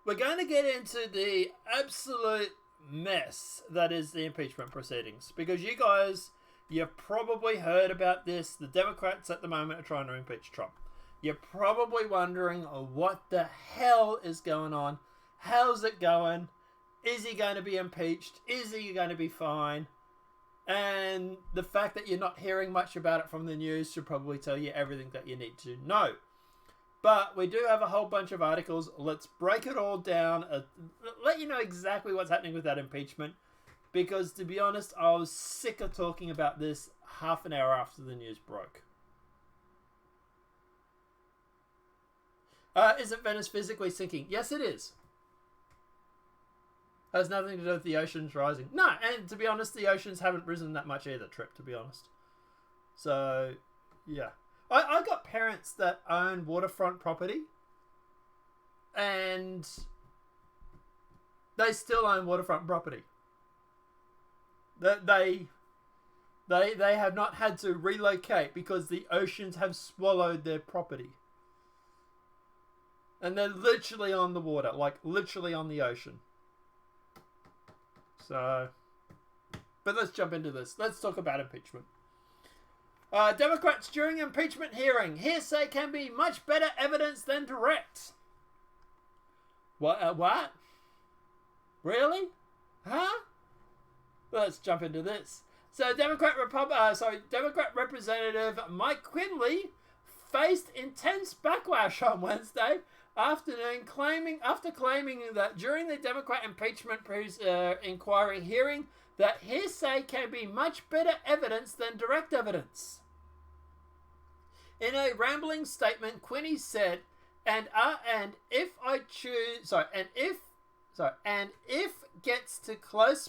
we're going to get into the absolute mess that is the impeachment proceedings. Because you guys, you've probably heard about this. The Democrats at the moment are trying to impeach Trump. You're probably wondering what the hell is going on. How's it going? Is he going to be impeached? Is he going to be fine? And the fact that you're not hearing much about it from the news should probably tell you everything that you need to know. But we do have a whole bunch of articles. Let's break it all down. Let you know exactly what's happening with that impeachment. Because to be honest, I was sick of talking about this half an hour after the news broke. Isn't Venice physically sinking? Yes, it is. Has nothing to do with the oceans rising. No, and to be honest, the oceans haven't risen that much either, Trip, to be honest. So, yeah. I got parents that own waterfront property. And they still own waterfront property. They have not had to relocate because the oceans have swallowed their property. And they're literally on the water, like literally on the ocean. So, but let's jump into this. Let's talk about impeachment. Democrats during impeachment hearing. Hearsay can be much better evidence than direct. What? Really? Huh? Let's jump into this. So, Democrat Representative Mike Quinley faced intense backlash on Wednesday afternoon, claiming that during the Democrat impeachment inquiry hearing, that hearsay can be much better evidence than direct evidence. In a rambling statement, Quinney said, and if gets to close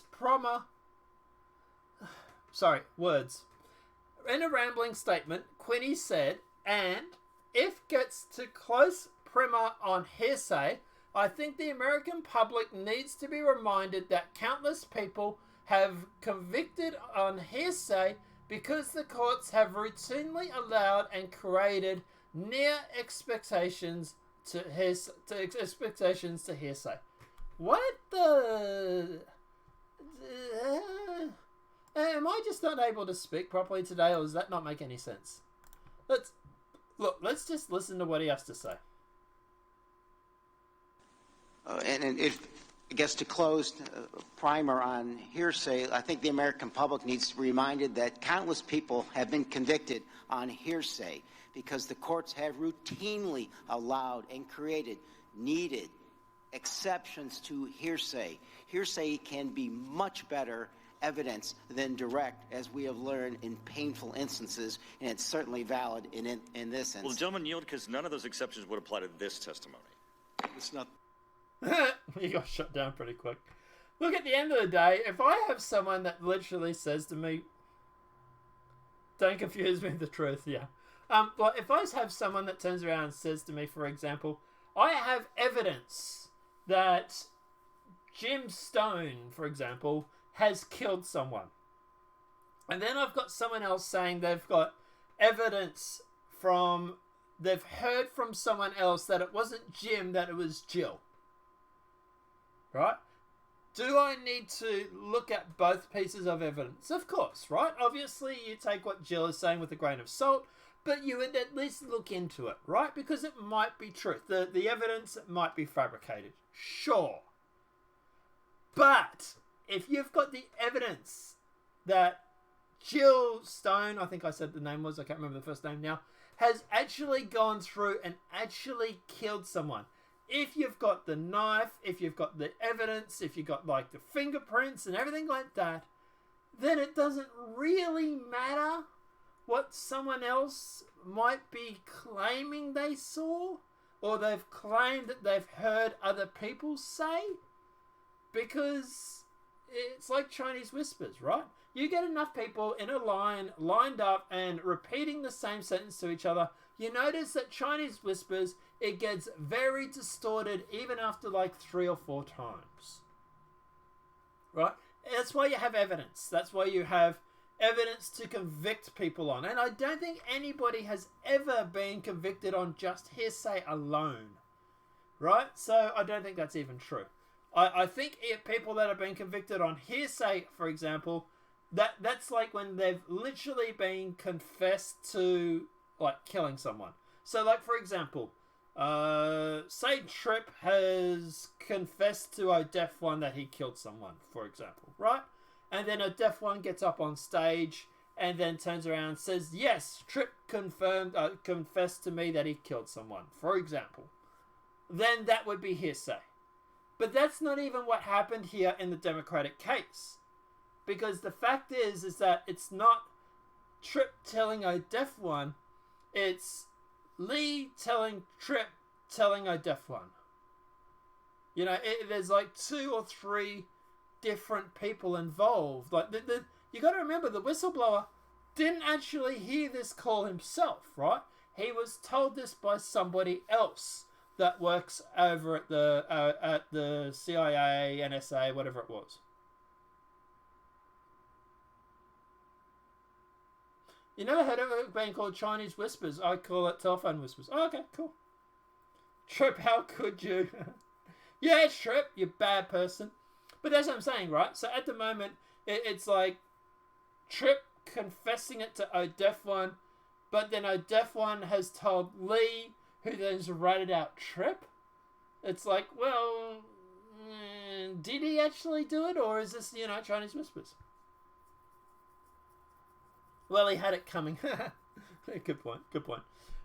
In a rambling statement, Quinney said, and if gets to close primer on hearsay, I think the American public needs to be reminded that countless people have convicted on hearsay because the courts have routinely allowed and created near expectations to hearsay. What the... am I just not able to speak properly today, or does that not make any sense? Let's just listen to what he has to say. And if it gets to closed primer on hearsay, I think the American public needs to be reminded that countless people have been convicted on hearsay because the courts have routinely allowed and created needed exceptions to hearsay. Hearsay can be much better evidence than direct, as we have learned in painful instances, and it's certainly valid in this instance. Well, gentlemen, yield, because none of those exceptions would apply to this testimony. It's not... You got shut down pretty quick. Look, at the end of the day, if I have someone that literally says to me, don't confuse me with the truth, yeah. But if I have someone that turns around and says to me, for example, I have evidence that Jim Stone, for example, has killed someone. And then I've got someone else saying they've got evidence they've heard from someone else that it wasn't Jim, that it was Jill. Right? Do I need to look at both pieces of evidence? Of course, right? Obviously, you take what Jill is saying with a grain of salt, but you would at least look into it, right? Because it might be truth. The evidence might be fabricated. Sure. But if you've got the evidence that Jill Stone, I think I said the name was, I can't remember the first name now, has actually gone through and actually killed someone. If you've got the knife, if you've got the evidence, if you've got like the fingerprints and everything like that, then it doesn't really matter what someone else might be claiming they saw, or they've claimed that they've heard other people say, because it's like Chinese whispers, right? You get enough people in a line, lined up and repeating the same sentence to each other, you notice that Chinese whispers, it gets very distorted even after like 3 or 4 times. Right? That's why you have evidence. That's why you have evidence to convict people on. And I don't think anybody has ever been convicted on just hearsay alone. right? So I don't think that's even true. I think people that have been convicted on hearsay, for example, that's like when they've literally been confessed to like killing someone. So like for example, say Tripp has confessed to Odef One that he killed someone, for example, right? And then Odef One gets up on stage and then turns around and says, "Yes, Tripp confessed to me that he killed someone," for example. Then that would be hearsay. But that's not even what happened here in the Democratic case. Because the fact is that it's not Tripp telling Odef One, it's Lee telling Tripp telling Odef One. You know, there's like 2 or 3 different people involved. Like, you got to remember, the whistleblower didn't actually hear this call himself, right? He was told this by somebody else that works over at the CIA, NSA, whatever it was. You never heard of it being called Chinese whispers? I call it telephone whispers. Oh, okay, cool. Tripp, how could you? Yeah, Tripp, you bad person. But that's what I'm saying, right? So at the moment, it's like Tripp confessing it to Odef One, but then Odef One has told Lee, who then's ratted out Tripp. It's like, well, did he actually do it, or is this, Chinese whispers? Well, he had it coming. Good point.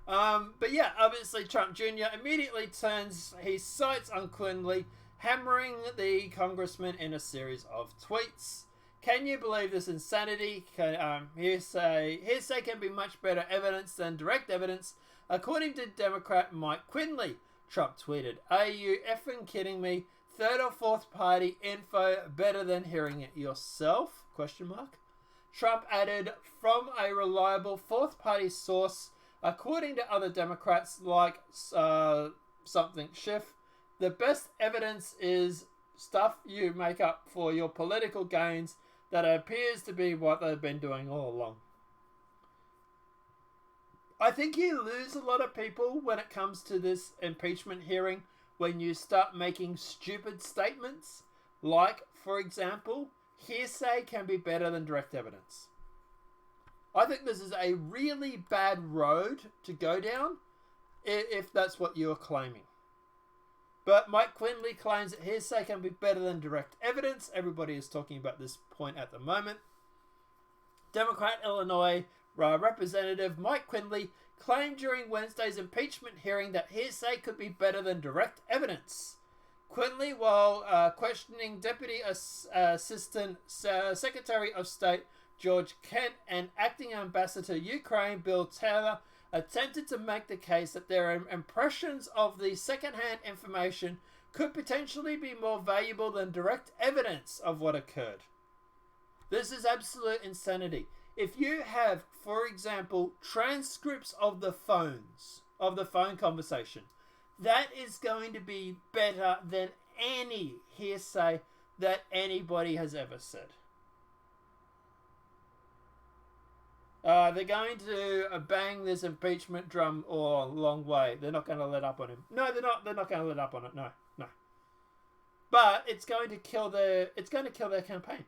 But yeah, obviously Trump Jr. immediately turns his sights on Quinley, hammering the congressman in a series of tweets. Can you believe this insanity? Hearsay can be much better evidence than direct evidence, according to Democrat Mike Quinley. Trump tweeted, "Are you effing kidding me? Third or fourth party info better than hearing it yourself?" ? Trump added, "From a reliable fourth party source, according to other Democrats like something Schiff, the best evidence is stuff you make up for your political gains that appears to be what they've been doing all along." I think you lose a lot of people when it comes to this impeachment hearing when you start making stupid statements. Like, for example, hearsay can be better than direct evidence. I think this is a really bad road to go down if that's what you're claiming. But Mike Quinley claims that hearsay can be better than direct evidence. Everybody is talking about this point at the moment. Democrat Illinois Representative Mike Quinley claimed during Wednesday's impeachment hearing that hearsay could be better than direct evidence. Quinley, while questioning Deputy Assistant Secretary of State George Kent and Acting Ambassador to Ukraine Bill Taylor, attempted to make the case that their impressions of the second-hand information could potentially be more valuable than direct evidence of what occurred. This is absolute insanity. If you have, for example, transcripts of the phone conversation, that is going to be better than any hearsay that anybody has ever said. They're going to bang this impeachment drum a long way. They're not going to let up on him. No, they're not. They're not going to let up on it. No. But it's going to kill their campaign.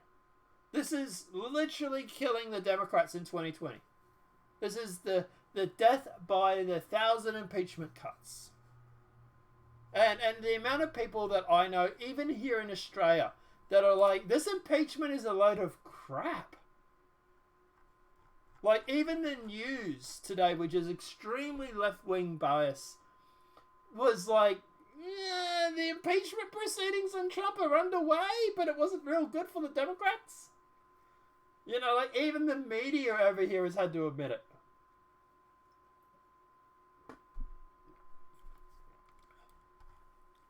This is literally killing the Democrats in 2020. This is the death by the 1,000 impeachment cuts. And the amount of people that I know, even here in Australia, that are like, this impeachment is a load of crap. Like, even the news today, which is extremely left-wing bias, was like, yeah, the impeachment proceedings on Trump are underway, but it wasn't real good for the Democrats. You know, like, even the media over here has had to admit it.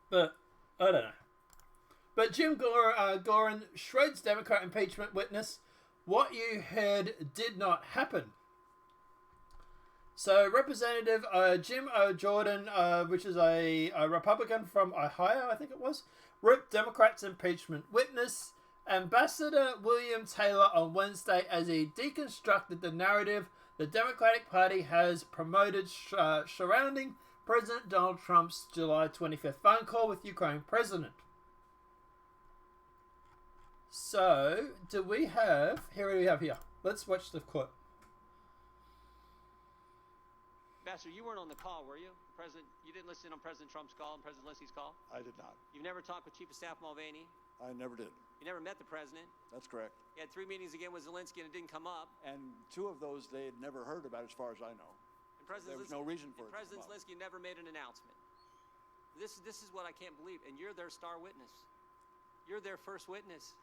But, I don't know. But Jim Gorin, Schroed's Democrat impeachment witness, what you heard did not happen. So, Representative Jim O'Jordan, which is a Republican from Ohio, I think it was, ripped Democrats' impeachment witness, Ambassador William Taylor, on Wednesday as he deconstructed the narrative the Democratic Party has promoted surrounding President Donald Trump's July 25th phone call with Ukraine president. So, do we have... Here we have here. Let's watch the clip. Ambassador, you weren't on the call, were you? You didn't listen on President Trump's call and President Zelensky's call? I did not. You've never talked with Chief of Staff Mulvaney? I never did. You never met the president? That's correct. You had 3 meetings again with Zelensky and it didn't come up. And 2 of those they had never heard about as far as I know. And President There was no reason for it to President come up. Zelensky never made an announcement. This is what I can't believe. And you're their star witness. You're their first witness.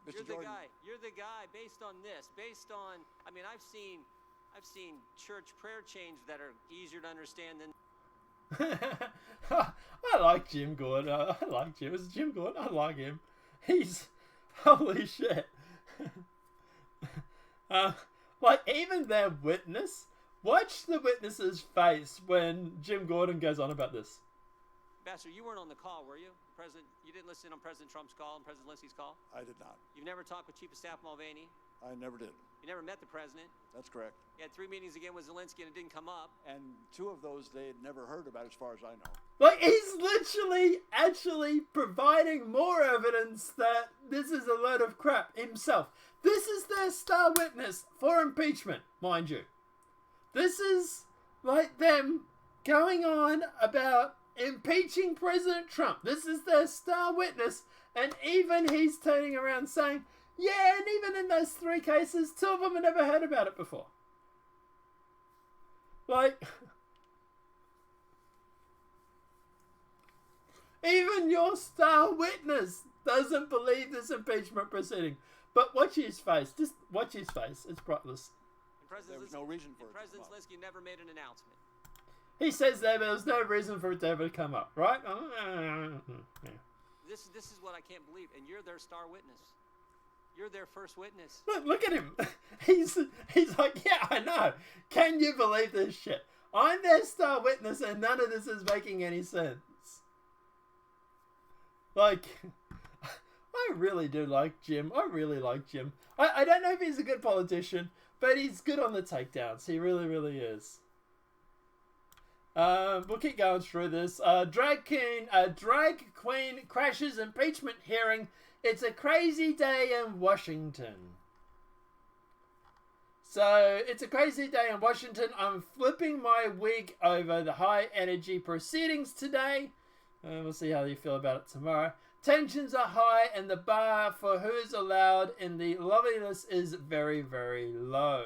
Mr. You're Jordan, You're the guy based on this. Based on, I mean, I've seen church prayer chains that are easier to understand than. I like Jim Gordon. I like Jim. It's Jim Gordon. I like him. He's holy shit. Like even their witness. Watch the witness's face when Jim Gordon goes on about this. Ambassador, you weren't on the call, were you? You didn't listen on President Trump's call and President Zelensky's call? I did not. You've never talked with Chief of Staff Mulvaney? I never did. You never met the president? That's correct. You had 3 meetings again with Zelensky and it didn't come up. And 2 of those they had never heard about as far as I know. Like he's literally actually providing more evidence that this is a load of crap himself. This is their star witness for impeachment, mind you. This is like them going on about impeaching President Trump. This is their star witness, and even he's turning around saying, yeah, and even in those 3 cases, 2 of them had never heard about it before. Like, even your star witness doesn't believe this impeachment proceeding. But watch his face. Just watch his face. It's priceless. There was no reason for it. President Zelensky never made an announcement. He says there was no reason for it to ever come up, right? Yeah. This is what I can't believe, and you're their star witness. You're their first witness. Look at him. He's like, yeah, I know. Can you believe this shit? I'm their star witness, and none of this is making any sense. Like, I really do like Jim. I really like Jim. I don't know if he's a good politician, but he's good on the takedowns. He really, really is. We'll keep going through this. Drag queen crashes impeachment hearing. It's a crazy day in Washington. So, it's a crazy day in Washington. I'm flipping my wig over the high energy proceedings today. We'll see how you feel about it tomorrow. Tensions are high and the bar for who's allowed in the loveliness is very, very low.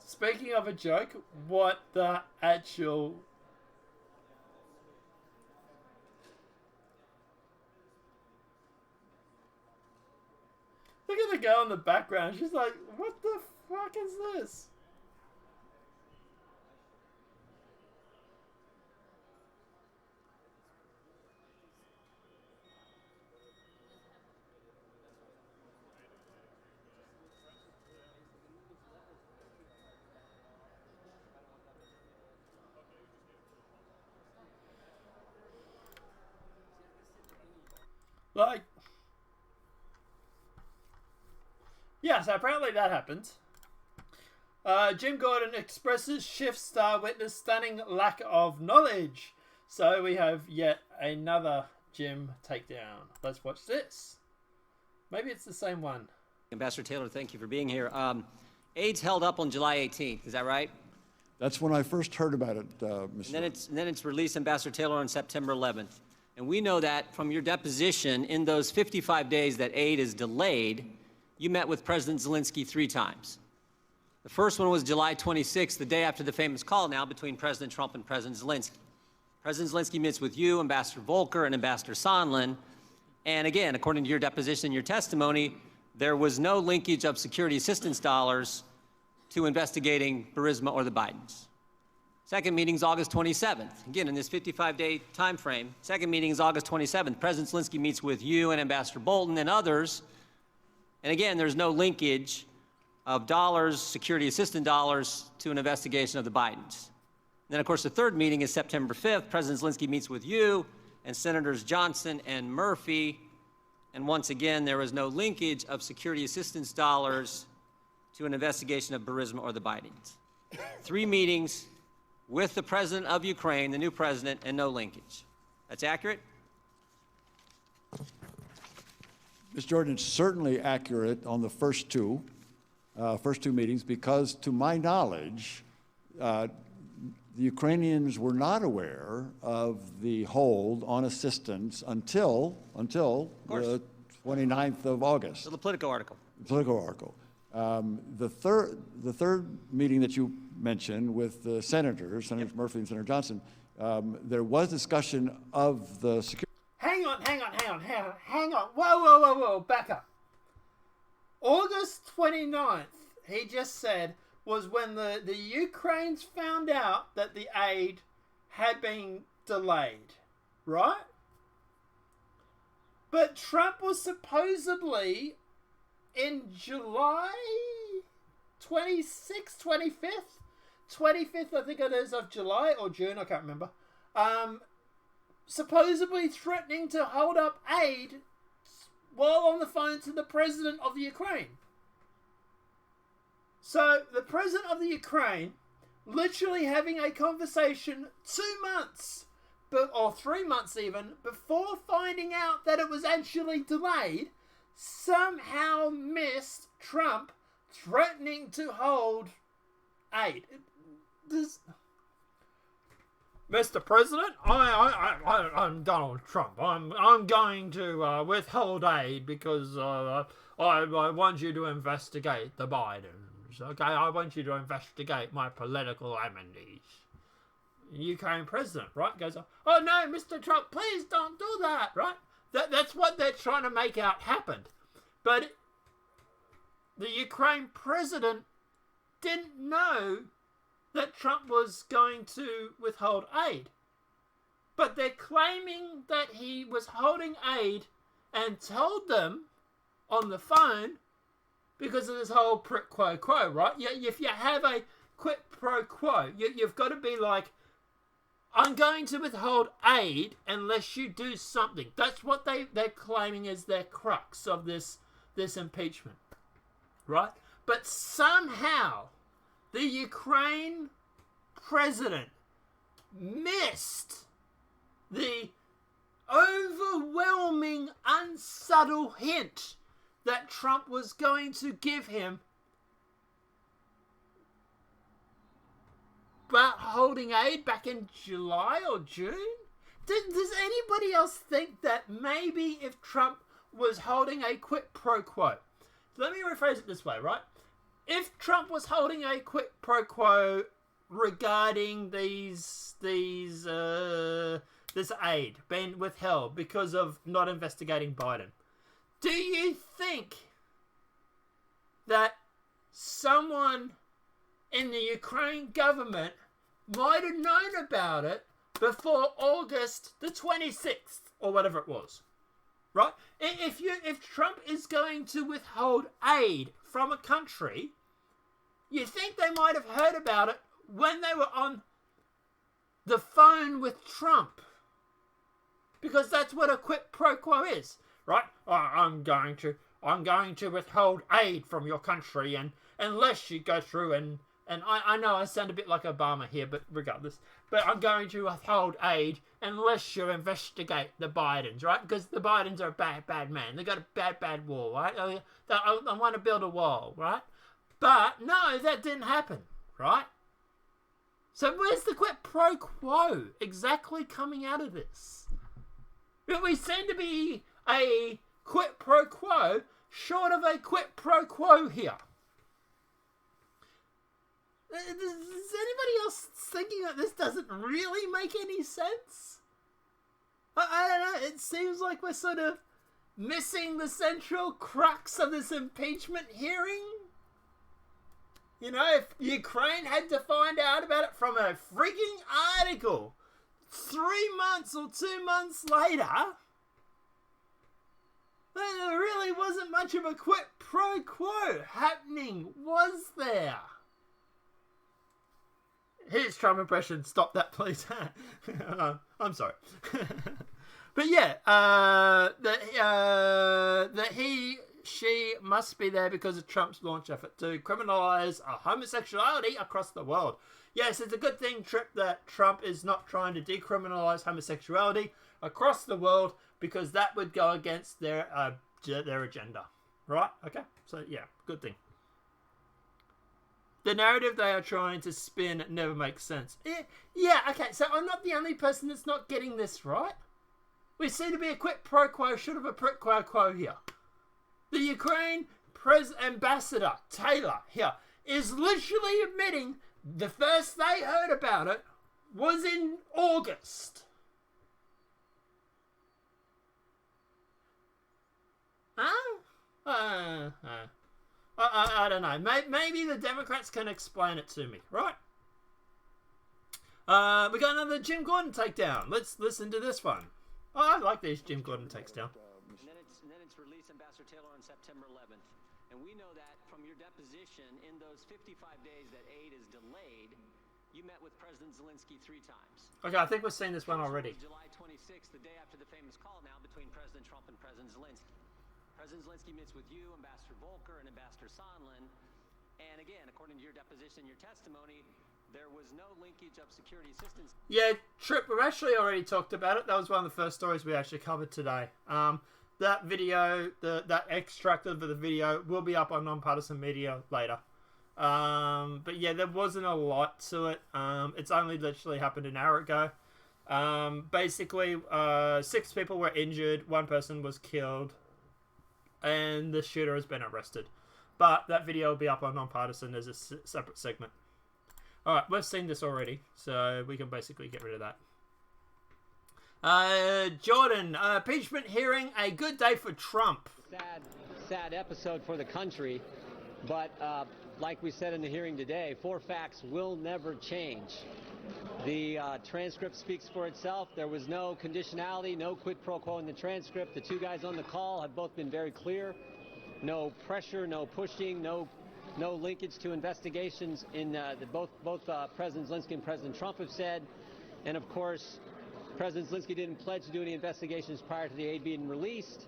Speaking of a joke, what the actual... Look at the girl in the background. She's like, what the fuck is this? Like, yeah, so apparently that happened. Jim Gordon expresses shift star witness stunning lack of knowledge. So we have yet another Jim takedown. Let's watch this. Maybe it's the same one. Ambassador Taylor, thank you for being here. AIDS held up on July 18th, is that right? That's when I first heard about it, Mr. And then it's released, Ambassador Taylor, on September 11th. And we know that from your deposition, in those 55 days that aid is delayed, you met with President Zelensky 3 times. The first one was July 26th, the day after the famous call now between President Trump and President Zelensky. President Zelensky meets with you, Ambassador Volker, and Ambassador Sondland. And again, according to your deposition and your testimony, there was no linkage of security assistance dollars to investigating Burisma or the Bidens. Second meeting is August 27th. Again, in this 55-day time frame, second meeting is August 27th. President Zelensky meets with you and Ambassador Bolton and others. And again, there's no linkage of dollars, security assistance dollars, to an investigation of the Bidens. And then, of course, the third meeting is September 5th. President Zelensky meets with you and Senators Johnson and Murphy. And once again, there was no linkage of security assistance dollars to an investigation of Burisma or the Bidens. 3 meetings with the president of Ukraine, the new president, and no linkage. That's accurate? Ms. Jordan, it's certainly accurate on the first two meetings, because to my knowledge, the Ukrainians were not aware of the hold on assistance until the 29th of August. So the Politico article. Political article. The third meeting that you mentioned with the Senators Murphy and Senator Johnson, there was discussion of the security. Hang on. Whoa. Back up. August 29th, he just said, was when the Ukrainians found out that the aid had been delayed, right? But Trump was supposedly in July 26th, 25th, I think it is, of July or June, I can't remember, supposedly threatening to hold up aid while on the phone to the president of the Ukraine. So the president of the Ukraine literally having a conversation 2 months, or 3 months even, before finding out that it was actually delayed, somehow missed Trump threatening to hold aid. Mr. President, I'm Donald Trump. I'm going to withhold aid because I want you to investigate the Bidens. Okay, I want you to investigate my political enemies. Ukraine president, right, goes, oh no, Mr. Trump, please don't do that, right? That's what they're trying to make out happened. But the Ukraine president didn't know that Trump was going to withhold aid. But they're claiming that he was holding aid and told them on the phone because of this whole quid pro quo, right? If you have a quid pro quo, you've got to be like, I'm going to withhold aid unless you do something. That's what they're claiming is their crux of this impeachment, right? But somehow the Ukraine president missed the overwhelming, unsubtle hint that Trump was going to give him about holding aid back in July or June? Does anybody else think that maybe if Trump was holding a quid pro quo, let me rephrase it this way, right? If Trump was holding a quid pro quo regarding this aid being withheld because of not investigating Biden, do you think that someone in the Ukraine government might have known about it before August the 26th or whatever it was, right? If Trump is going to withhold aid from a country, you think they might have heard about it when they were on the phone with Trump, because that's what a quid pro quo is, right? I'm going to withhold aid from your country, and unless you go through and I know I sound a bit like Obama here, but regardless, but I'm going to withhold aid unless you investigate the Bidens, right? Because the Bidens are a bad man. They got a bad wall, right? I want to build a wall, right? But no, that didn't happen, right? So where's the quid pro quo exactly coming out of this? We seem to be a quid pro quo short of a quid pro quo here. Is anybody else thinking that this doesn't really make any sense? I don't know, it seems like we're sort of missing the central crux of this impeachment hearing. You know, if Ukraine had to find out about it from a freaking article 3 months or 2 months later, then there really wasn't much of a quid pro quo happening, was there? Here's Trump impression. Stop that, please. I'm sorry. But yeah, she must be there because of Trump's launch effort to criminalize homosexuality across the world. Yes, it's a good thing, Trip, that Trump is not trying to decriminalize homosexuality across the world, because that would go against their agenda. Right? Okay? So, yeah, good thing. The narrative they are trying to spin never makes sense. Yeah, okay, so I'm not the only person that's not getting this right. We seem to be a quid pro quo, should have a quid pro quo here. The Ukraine ambassador, Taylor, here, is literally admitting the first they heard about it was in August. Huh? I don't know. Maybe the Democrats can explain it to me, right? We got another Jim Gordon takedown. Let's listen to this one. Oh, I like these Jim Gordon takedown. And then it's released, Ambassador Taylor, on September 11th. And we know that from your deposition, in those 55 days that aid is delayed, you met with President Zelensky 3 times. Okay, I think we've seen this one already. July 26th, the day after the famous call now between President Trump and President Zelensky. President Zelensky meets with you, Ambassador Volker, and Ambassador Sondland. And again, according to your deposition, your testimony, there was no linkage of security assistance. Yeah, Trip, we've actually already talked about it. That was one of the first stories we actually covered today. That video, that extract of the video will be up on Nonpartisan Media later. But yeah, there wasn't a lot to it. It's only literally happened an hour ago. Basically, 6 people were injured, 1 person was killed, and the shooter has been arrested. But that video will be up on Nonpartisan as a separate segment. Alright, we've seen this already, so we can basically get rid of that. Jordan, impeachment hearing, a good day for Trump. Sad episode for the country, but like we said in the hearing today, 4 facts will never change. The transcript speaks for itself. There was no conditionality, no quid pro quo in the transcript. The 2 guys on the call have both been very clear. No pressure, no pushing, no linkage to investigations in both President Zelensky and President Trump have said. And of course, President Zelensky didn't pledge to do any investigations prior to the aid being released,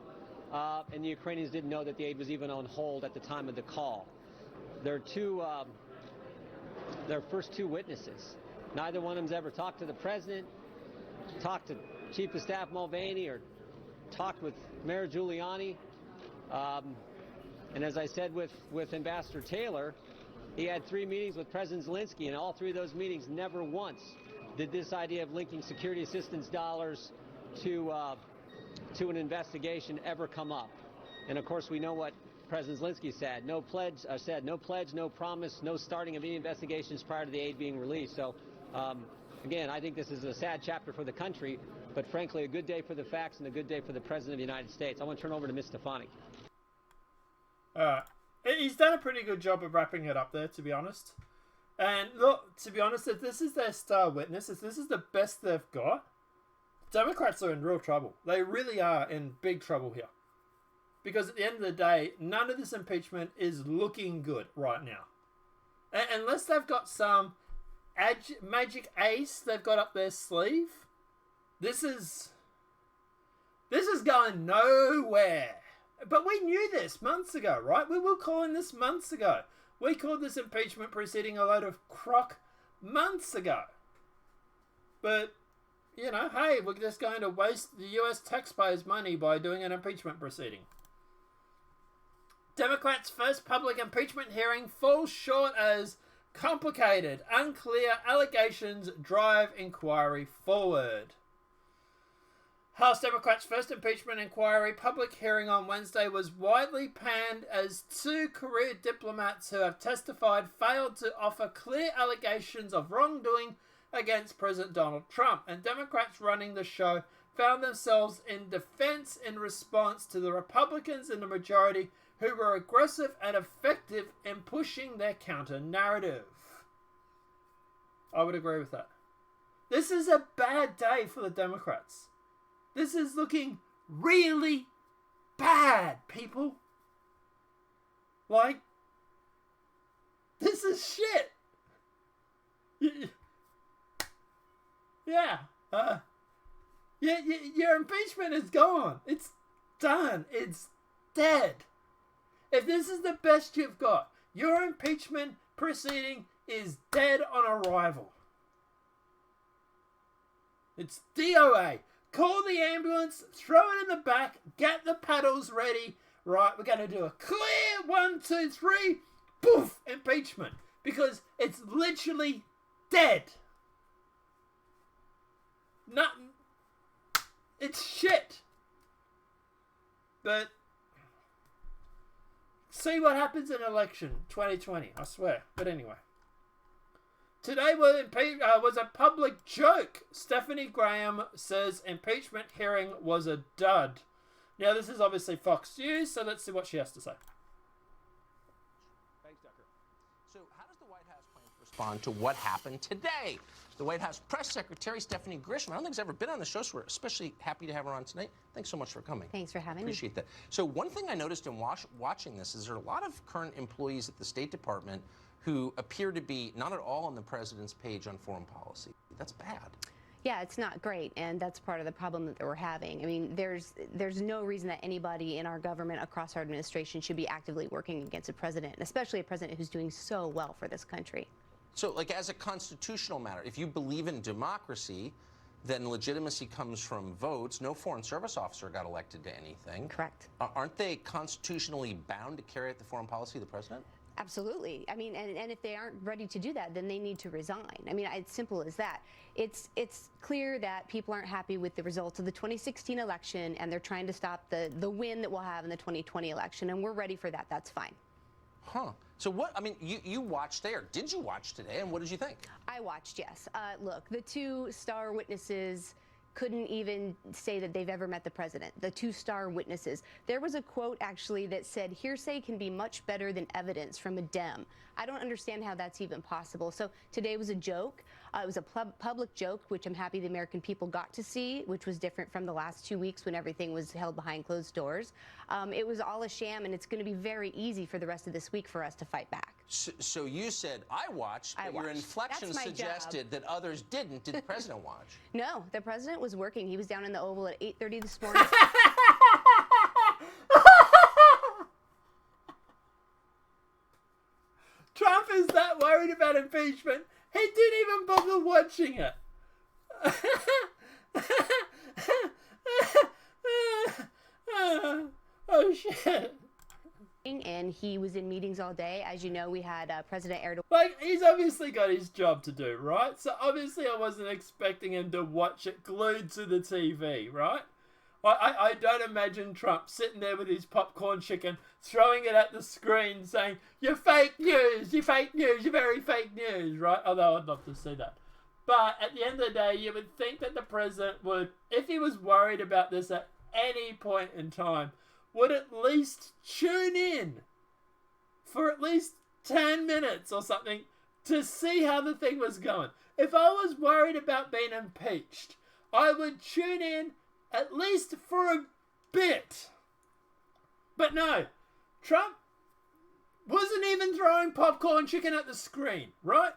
and the Ukrainians didn't know that the aid was even on hold at the time of the call. Their first 2 witnesses. Neither one of them's ever talked to the president, talked to Chief of Staff Mulvaney, or talked with Mayor Giuliani. And as I said with Ambassador Taylor, he had 3 meetings with President Zelensky, and all 3 of those meetings never once did this idea of linking security assistance dollars to an investigation ever come up. And of course, we know what President Zelensky said: no pledge, no promise, no starting of any investigations prior to the aid being released. So, again, I think this is a sad chapter for the country, but frankly, a good day for the facts and a good day for the President of the United States. I want to turn over to Ms. Stefanik. He's done a pretty good job of wrapping it up there, to be honest. And look, to be honest, if this is their star witness, if this is the best they've got, Democrats are in real trouble. They really are in big trouble here. Because at the end of the day, none of this impeachment is looking good right now. Unless they've got some magic ace they've got up their sleeve, this is going nowhere. But we knew this months ago, right? We were calling this months ago. We called this impeachment proceeding a load of crock months ago. But, you know, hey, we're just going to waste the US taxpayers' money by doing an impeachment proceeding. Democrats' first public impeachment hearing falls short as complicated, unclear allegations drive inquiry forward. House Democrats' first impeachment inquiry public hearing on Wednesday was widely panned as 2 career diplomats who have testified failed to offer clear allegations of wrongdoing against President Donald Trump, and Democrats running the show found themselves in defense in response to the Republicans in the majority who were aggressive and effective in pushing their counter-narrative. I would agree with that. This is a bad day for the Democrats. This is looking really bad, people. Like, this is shit. Yeah. Your impeachment is gone. It's done. It's dead. If this is the best you've got, your impeachment proceeding is dead on arrival. It's DOA. Call the ambulance, throw it in the back, get the paddles ready. Right, we're going to do a clear 1, 2, 3, poof, impeachment. Because it's literally dead. It's shit. But see what happens in election 2020, I swear. But anyway. Today was a public joke. Stephanie Graham says impeachment hearing was a dud. Now, this is obviously Fox News, so let's see what she has to say. Thanks, Tucker. So how does the White House plan to respond to what happened today? The White House Press Secretary Stephanie Grisham, I don't think she's ever been on the show, so we're especially happy to have her on tonight. Thanks so much for coming. Thanks for having me. Appreciate that. So one thing I noticed in watching this is there are a lot of current employees at the State Department who appear to be not at all on the president's page on foreign policy. That's bad. Yeah, it's not great, and that's part of the problem that we're having. I mean, there's no reason that anybody in our government across our administration should be actively working against a president, especially a president who's doing so well for this country. So, like, as a constitutional matter, if you believe in democracy, then legitimacy comes from votes. No foreign service officer got elected to anything. Correct. Aren't they constitutionally bound to carry out the foreign policy of the president? Absolutely. I mean, and if they aren't ready to do that, then they need to resign. I mean, it's simple as that. It's clear that people aren't happy with the results of the 2016 election, and they're trying to stop the win that we'll have in the 2020 election, and we're ready for that. That's fine. Huh. So what, I mean, you watched there. Did you watch today, and what did you think? I watched, yes. Look, the two star witnesses couldn't even say that they've ever met the president, the two star witnesses. There was a quote, actually, that said, hearsay can be much better than evidence from a Dem. I don't understand how that's even possible. So today was a joke. It was a public joke, which I'm happy the American people got to see, which was different from the last 2 weeks when everything was held behind closed doors. It was all a sham, and it's going to be very easy for the rest of this week for us to fight back. So you said, I watched, but your inflection suggested that others didn't. Did the president watch? No, the president was working. He was down in the Oval at 8:30 this morning. Trump is that worried about impeachment, he didn't even bother watching it. Oh, shit. And he was in meetings all day. As you know, we had President Erdogan. Like, he's obviously got his job to do, right? So obviously I wasn't expecting him to watch it glued to the TV, right? I don't imagine Trump sitting there with his popcorn chicken, throwing it at the screen, saying, "You're fake news, you're fake news, you're very fake news," right? Although I'd love to see that. But at the end of the day, you would think that the president would, if he was worried about this at any point in time, would at least tune in for at least 10 minutes or something to see how the thing was going. If I was worried about being impeached, I would tune in at least for a bit. But no, Trump wasn't even throwing popcorn chicken at the screen, right?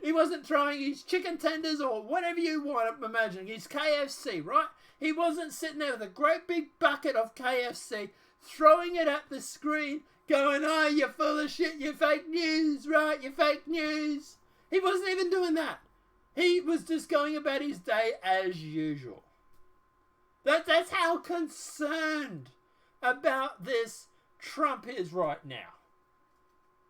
He wasn't throwing his chicken tenders or whatever you want to imagine, his KFC, right? He wasn't sitting there with a great big bucket of KFC, throwing it at the screen, going, "Oh, you're full of shit, you're fake news, right? You're fake news." He wasn't even doing that. He was just going about his day as usual. That's how concerned about this Trump is right now.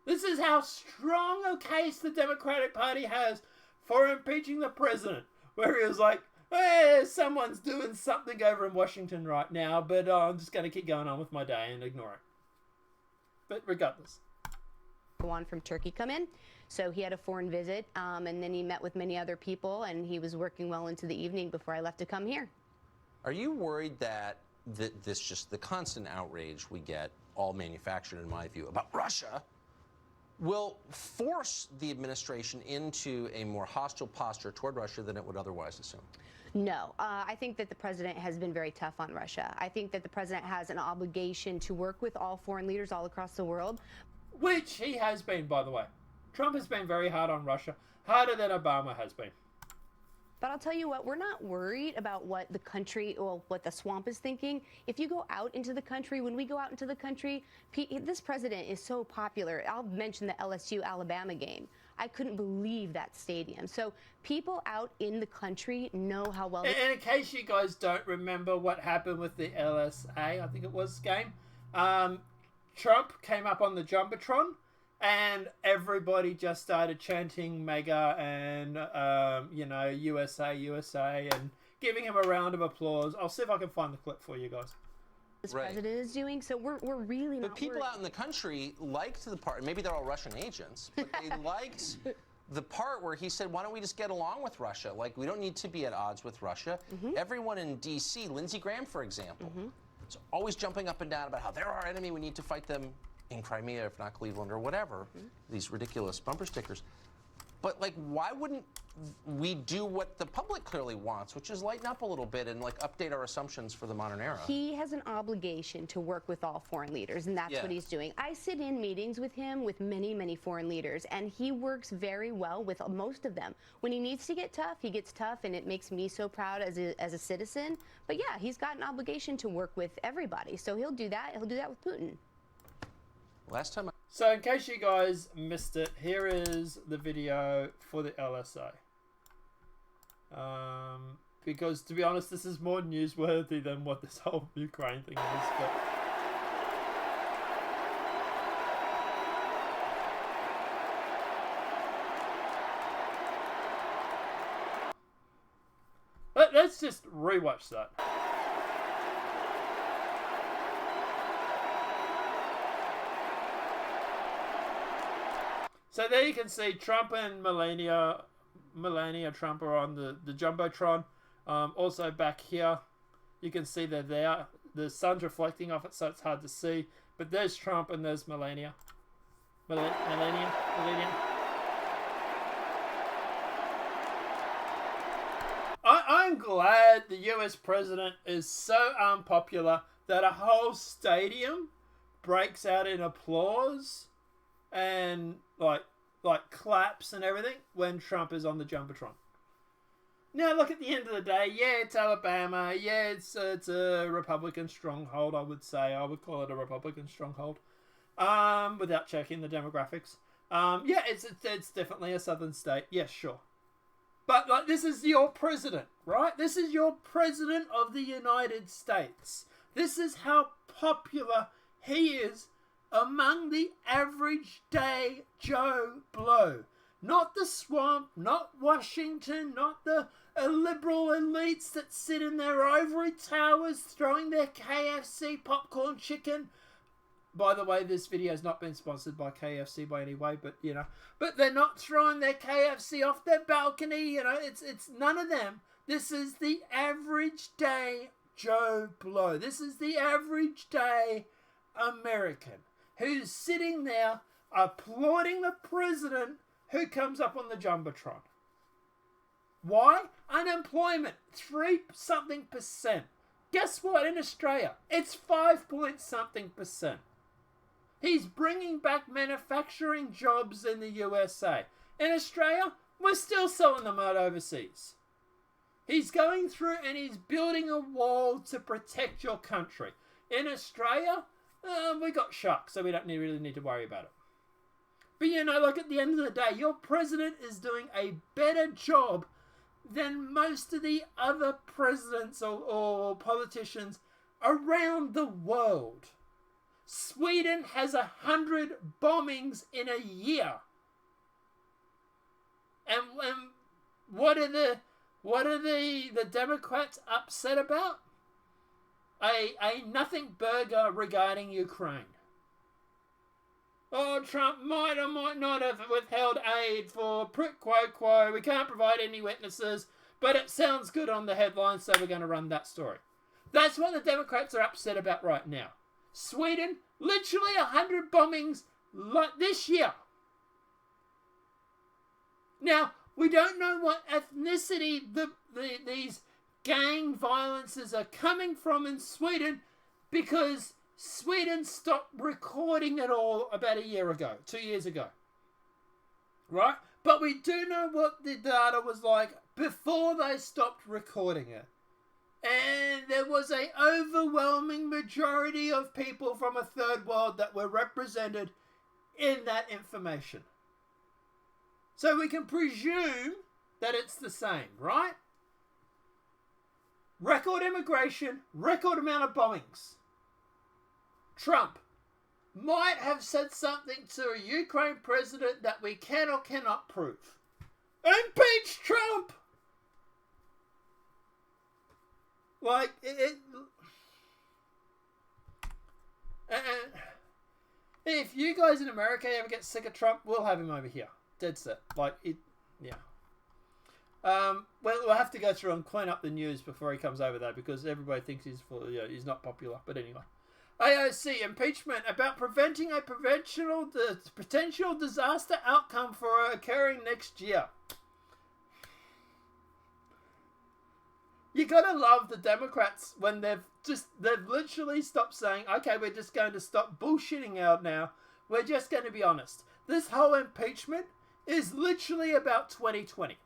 This is how strong a case the Democratic Party has for impeaching the president, where he was like, someone's doing something over in Washington right now, but I'm just going to keep going on with my day and ignore it. But regardless. One from Turkey come in. So he had a foreign visit, and then he met with many other people, and he was working well into the evening before I left to come here. Are you worried that this just the constant outrage we get all manufactured in my view, about Russia, will force the administration into a more hostile posture toward Russia than it would otherwise assume? No, I think that the president has been very tough on Russia. I think that the president has an obligation to work with all foreign leaders all across the world. Which he has been, by the way. Trump has been very hard on Russia, harder than Obama has been. But I'll tell you what, we're not worried about what the country or what the swamp is thinking. If you go out into the country, when we go out into the country, this president is so popular. I'll mention the LSU-Alabama game. I couldn't believe that stadium. So people out in the country know how well... And in case you guys don't remember what happened with the LSA, I think it was, game, Trump came up on the Jumbotron, and everybody just started chanting MAGA and, USA, USA, and giving him a round of applause. I'll see if I can find the clip for you guys. This president is doing, so we're really not But people worried. out in the country liked the part, maybe they're all Russian agents, but they liked the part where he said, why don't we just get along with Russia? Like, we don't need to be at odds with Russia. Everyone in D.C., Lindsey Graham, for example, is always jumping up and down about how they're our enemy, we need to fight them in Crimea, if not Cleveland or whatever, these ridiculous bumper stickers. But, like, why wouldn't we do what the public clearly wants, which is lighten up a little bit and, like, update our assumptions for the modern era? He has an obligation to work with all foreign leaders, and that's what he's doing. I sit in meetings with him with many, many foreign leaders, and he works very well with most of them. When he needs to get tough, he gets tough, and it makes me so proud as a citizen. But, yeah, he's got an obligation to work with everybody, so he'll do that. He'll do that with Putin. Last time So in case you guys missed it, here is the video for the LSA. Because to be honest, this is more newsworthy than what this whole Ukraine thing is. But let's just rewatch that. So there you can see Trump and Melania Trump are on the Jumbotron. Also back here, you can see they're there. The sun's reflecting off it, so it's hard to see. But there's Trump and there's Melania. Melania. I'm glad the US president is so unpopular that a whole stadium breaks out in applause and like claps and everything when Trump is on the Jumbotron. Now, look, at the end of the day, yeah, it's Alabama. Yeah, it's a Republican stronghold, I would say. I would call it a Republican stronghold. Without checking the demographics. Yeah, it's definitely a southern state. Yes, sure. But, like, this is your president, right? This is your president of the United States. This is how popular he is among the average day Joe Blow. Not the swamp, not Washington, not the liberal elites that sit in their ivory towers throwing their KFC popcorn chicken. By the way, this video has not been sponsored by KFC by any way, but, you know. But they're not throwing their KFC off their balcony, you know. It's none of them. This is the average day Joe Blow. This is the average day American who's sitting there applauding the president who comes up on the Jumbotron. Why? Unemployment, 3-something%. Guess what? In Australia, it's 5-point-something%. He's bringing back manufacturing jobs in the USA. In Australia, we're still selling them out overseas. He's going through and he's building a wall to protect your country. In Australia, we got sharks, so we don't really need to worry about it. But, you know, like, at the end of the day, your president is doing a better job than most of the other presidents or politicians around the world. Sweden has 100 bombings in a year. And what are the Democrats upset about? A nothing burger regarding Ukraine. Oh, Trump might or might not have withheld aid for quid pro quo. We can't provide any witnesses, but it sounds good on the headline, so we're going to run that story. That's what the Democrats are upset about right now. Sweden, literally 100 bombings this year. Now, we don't know what ethnicity these gang violences are coming from in Sweden, because Sweden stopped recording it all about a year ago, 2 years ago. Right? But we do know what the data was like before they stopped recording it. And there was an overwhelming majority of people from a third world that were represented in that information. So we can presume that it's the same, right? Record immigration, record amount of bombings. Trump might have said something to a Ukraine president that we can or cannot prove. Impeach Trump! Like, if you guys in America ever get sick of Trump, we'll have him over here. Dead set. Like, yeah. We'll have to go through and clean up the news before he comes over there, because everybody thinks he's not popular. But anyway. AOC, impeachment about preventing a potential disaster outcome for occurring next year. You gotta love the Democrats when they've literally stopped saying, okay, we're just going to stop bullshitting out now. We're just going to be honest. This whole impeachment is literally about 2020.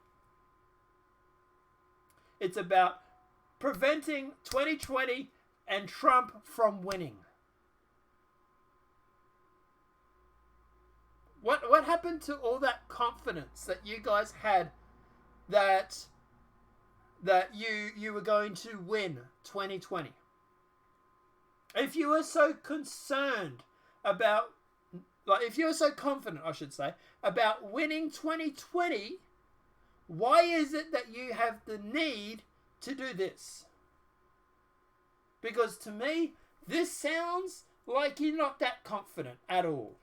It's about preventing 2020 and Trump from winning. What happened to all that confidence that you guys had that you were going to win 2020? If you were so concerned about, if you were so confident, I should say, about winning 2020, why is it that you have the need to do this? Because to me, this sounds like you're not that confident at all.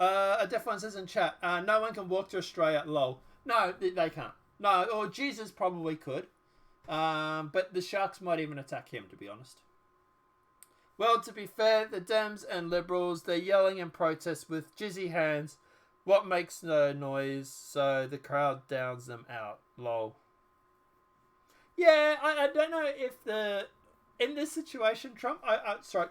A Def One says in chat, no one can walk to Australia, lol. No, they can't. No, or Jesus probably could. But the Sharks might even attack him, to be honest. Well, to be fair, the Dems and Liberals, they're yelling in protest with jizzy hands. What makes no noise, so the crowd downs them out, lol. Yeah, I don't know if in this situation, Trump,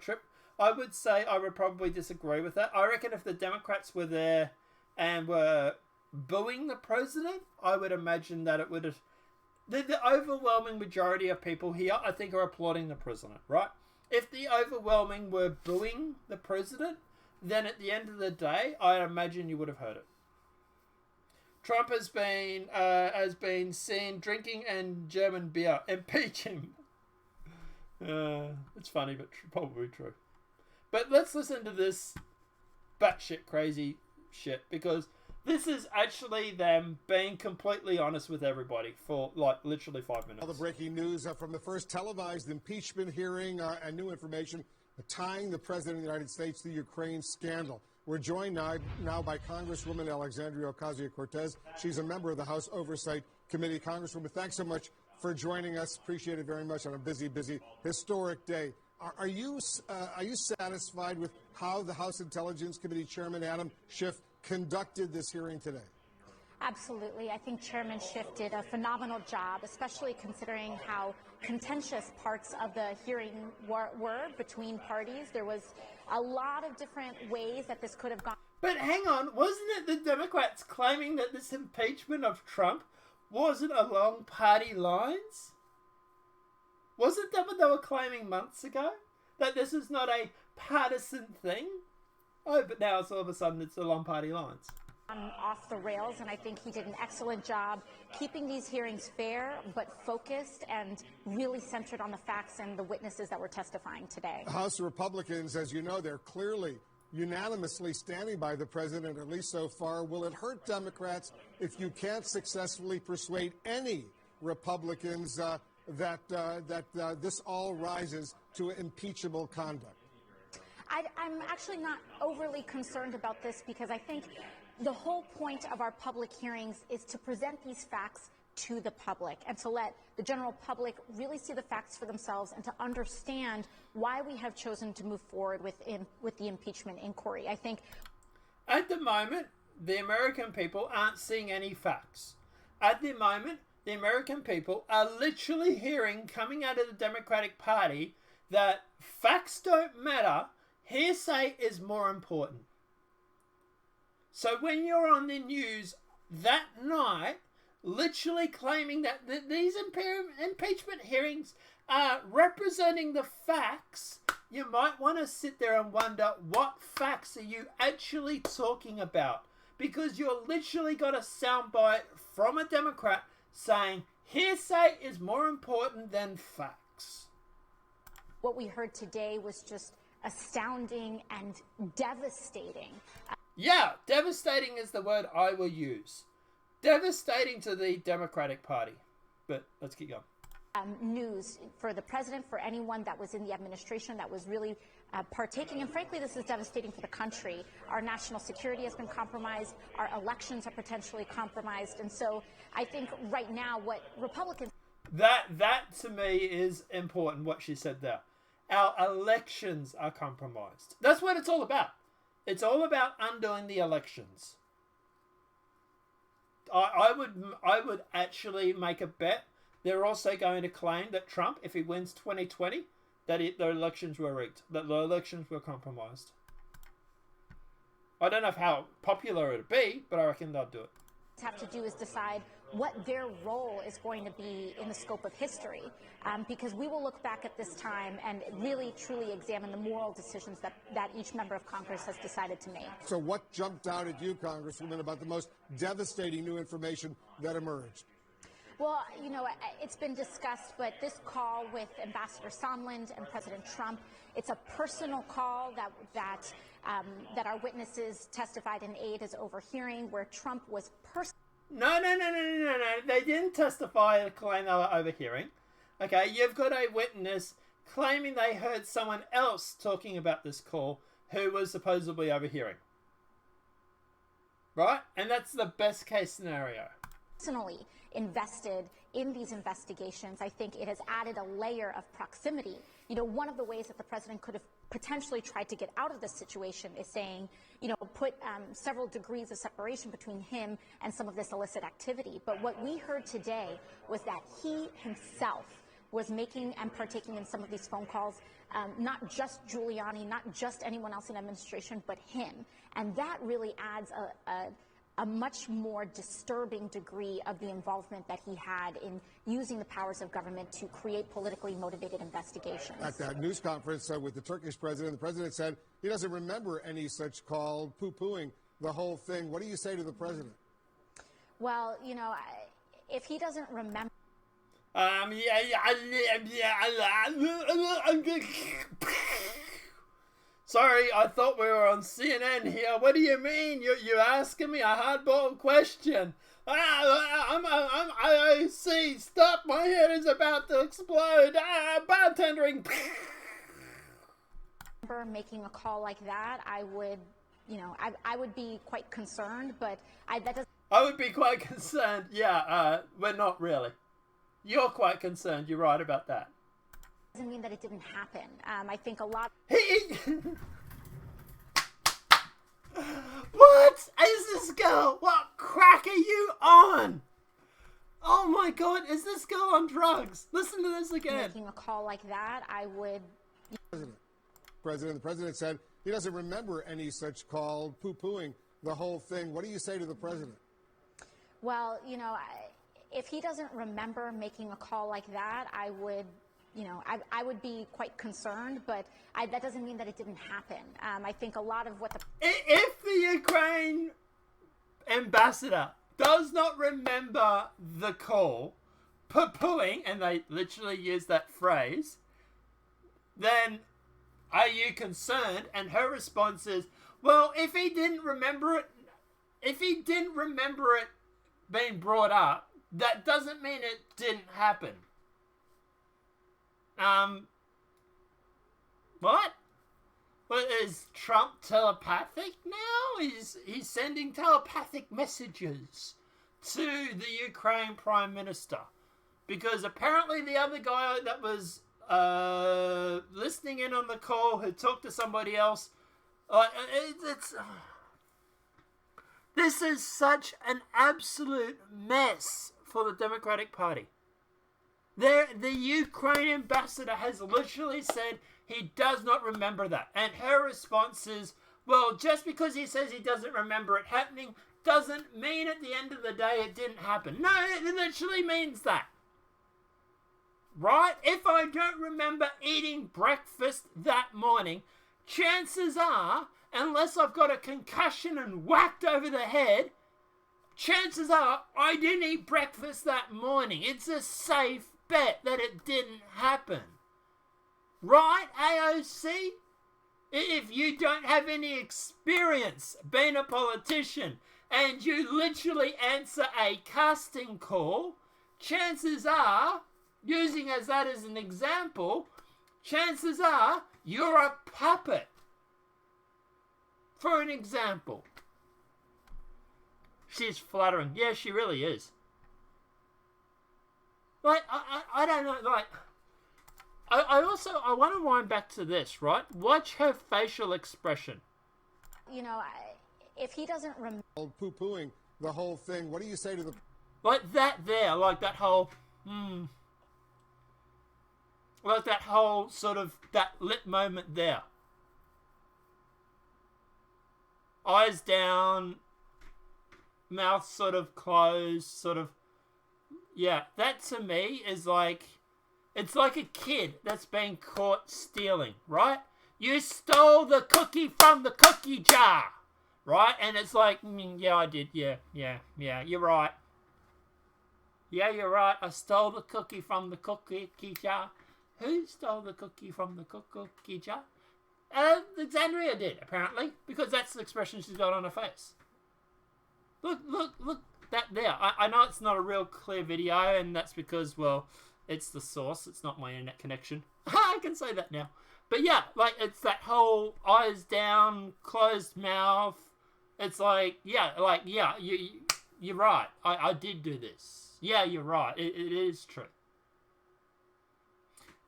Trip, I would say I would probably disagree with that. I reckon if the Democrats were there and were booing the president, I would imagine that it would have... The overwhelming majority of people here, I think, are applauding the president, right? If the overwhelming were booing the president, then at the end of the day, I imagine you would have heard it. Trump has been seen drinking and German beer. Impeach him. It's funny, but probably true. But let's listen to this batshit crazy shit, because this is actually them being completely honest with everybody for like literally 5 minutes. All the breaking news from the first televised impeachment hearing and new information tying the President of the United States to the Ukraine scandal. We're joined now by Congresswoman Alexandria Ocasio-Cortez. She's a member of the House Oversight Committee. Congresswoman, thanks so much for joining us. Appreciate it very much on a busy, historic day. Are you satisfied with how the House Intelligence Committee Chairman Adam Schiff conducted this hearing today? Absolutely. I think Chairman Schiff did a phenomenal job, especially considering how contentious parts of the hearing were between parties. There was a lot of different ways that this could have gone. But hang on, wasn't it the Democrats claiming that this impeachment of Trump wasn't along party lines? Wasn't that what they were claiming months ago? That this is not a partisan thing? Oh, but now it's all of a sudden it's along party lines. Off the rails, and I think he did an excellent job keeping these hearings fair but focused and really centered on the facts and the witnesses that were testifying today. House Republicans, as you know, they're clearly unanimously standing by the president, at least so far. Will it hurt Democrats if you can't successfully persuade any Republicans that this all rises to impeachable conduct? I'm actually not overly concerned about this, because I think the whole point of our public hearings is to present these facts to the public and to let the general public really see the facts for themselves and to understand why we have chosen to move forward with the impeachment inquiry. I think at the moment, the American people aren't seeing any facts. At the moment, the American people are literally hearing coming out of the Democratic Party that facts don't matter, hearsay is more important. So when you're on the news that night, literally claiming that these impeachment hearings are representing the facts, you might want to sit there and wonder, what facts are you actually talking about? Because you're literally got a soundbite from a Democrat saying hearsay is more important than facts. What we heard today was just astounding and devastating. Yeah, devastating is the word I will use. Devastating to the Democratic Party. But let's keep going. News for the president, for anyone that was in the administration that was really partaking. And frankly, this is devastating for the country. Our national security has been compromised. Our elections are potentially compromised. And so I think right now what Republicans... That to me is important, what she said there. Our elections are compromised. That's what it's all about. It's all about undoing the elections. I would actually make a bet. They're also going to claim that Trump, if he wins 2020, that the elections were rigged, that the elections were compromised. I don't know how popular it would be, but I reckon they'll do it. Have to do is decide what their role is going to be in the scope of history, because we will look back at this time and really truly examine the moral decisions that each member of Congress has decided to make. So what jumped out at you, Congresswoman, about the most devastating new information that emerged? Well, you know, it's been discussed, but this call with Ambassador Sondland and President Trump, it's a personal call that our witnesses testified in aid is overhearing, where Trump was No. They didn't testify to claim they were overhearing. Okay, you've got a witness claiming they heard someone else talking about this call who was supposedly overhearing. Right? And that's the best case scenario. Personally invested in these investigations. I think it has added a layer of proximity. You know, one of the ways that the president could have potentially tried to get out of this situation is saying, you know, put several degrees of separation between him and some of this illicit activity. But what we heard today was that he himself was making and partaking in some of these phone calls, not just Giuliani, not just anyone else in administration, but him. And that really adds a much more disturbing degree of the involvement that he had in using the powers of government to create politically motivated investigations. At that news conference with the Turkish president, the president said he doesn't remember any such call, poo-pooing the whole thing. What do you say to the president? Well, you know, if he doesn't remember... Sorry, I thought we were on CNN here. What do you mean? You're asking me a hardball question. I see. Stop, my head is about to explode. Bartendering. Making a call like that, I would, you know, I would be quite concerned, but that doesn't... I would be quite concerned. Yeah, we're not really. You're quite concerned. You're right about that. Doesn't mean that it didn't happen. I think a lot... What is this girl? What crack are you on? Oh my god, is this girl on drugs? Listen to this again. Making a call like that, I would... The president said he doesn't remember any such call, poo-pooing the whole thing. What do you say to the president? Well, you know, if he doesn't remember making a call like that, I would... You know, I would be quite concerned, but that doesn't mean that it didn't happen. I think a lot of what the... If the Ukraine ambassador does not remember the call, poo-pooing, and they literally use that phrase, then are you concerned? And her response is, well, if he didn't remember it being brought up, that doesn't mean it didn't happen. What? Well, is Trump telepathic now? He's sending telepathic messages to the Ukraine Prime Minister. Because apparently the other guy that was listening in on the call had talked to somebody else. This is such an absolute mess for the Democratic Party. The Ukraine ambassador has literally said he does not remember that. And her response is, well, just because he says he doesn't remember it happening doesn't mean at the end of the day it didn't happen. No, it literally means that. Right? If I don't remember eating breakfast that morning, chances are, unless I've got a concussion and whacked over the head, chances are I didn't eat breakfast that morning. It's a safe bet that it didn't happen. Right, AOC? If you don't have any experience being a politician and you literally answer a casting call, chances are, using that as an example, chances are you're a puppet. For an example. She's flattering. Yeah, she really is. Like, I don't know, like... I want to wind back to this, right? Watch her facial expression. You know, if he doesn't remember... Poo-pooing the whole thing, what do you say to the... Like that there, like that whole... Like that whole sort of, that lip moment there. Eyes down, mouth sort of closed, sort of... Yeah, that to me is like... It's like a kid that's been caught stealing, right? You stole the cookie from the cookie jar, right? And it's like, yeah, I did. Yeah, you're right. Yeah, you're right. I stole the cookie from the cookie jar. Who stole the cookie from the cookie jar? Alexandria did, apparently, because that's the expression she's got on her face. Look, that there. I know it's not a real clear video, and that's because, well... It's the source. It's not my internet connection. I can say that now. But yeah, like, it's that whole eyes down, closed mouth. It's like, yeah, you're right. I did do this. Yeah, you're right. It is true.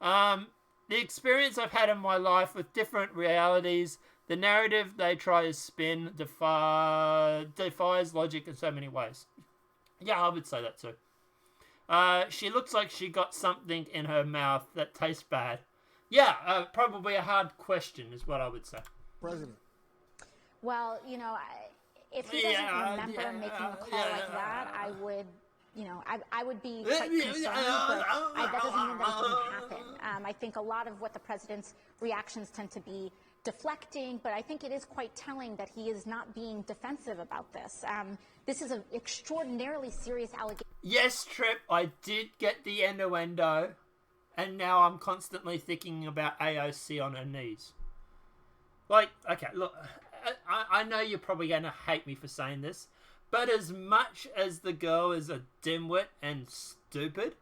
The experience I've had in my life with different realities, the narrative they try to spin defies logic in so many ways. Yeah, I would say that too. She looks like she got something in her mouth that tastes bad. Yeah, probably a hard question is what I would say. President. Well, you know, if he doesn't remember making a call like that, I would, you know, I would be quite concerned, but that doesn't mean that it didn't happen. I think a lot of what the president's reactions tend to be deflecting, but I think it is quite telling that he is not being defensive about this. This is an extraordinarily serious allegation. Yes, Trip, I did get the innuendo, and now I'm constantly thinking about AOC on her knees. Like, okay, look, I know you're probably going to hate me for saying this, but as much as the girl is a dimwit and stupid,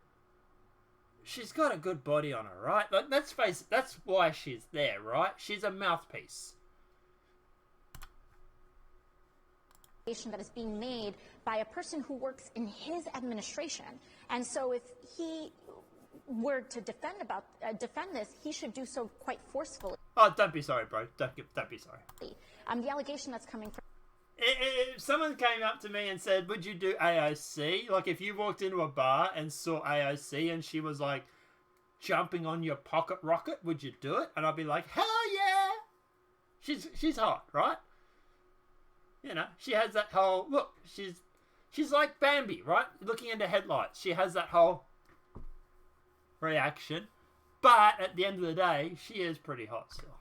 she's got a good body on her, right? Like, let's face it, that's why she's there, right? She's a mouthpiece. That is being made by a person who works in his administration. And so if he were to defend this, he should do so quite forcefully. Oh, don't be sorry, bro. Don't be sorry. The allegation that's coming from... If someone came up to me and said, would you do AOC? Like, if you walked into a bar and saw AOC and she was, like, jumping on your pocket rocket, would you do it? And I'd be like, hell yeah! She's hot, right? You know, she has that whole... Look, she's like Bambi, right? Looking into headlights. She has that whole reaction. But at the end of the day, she is pretty hot still.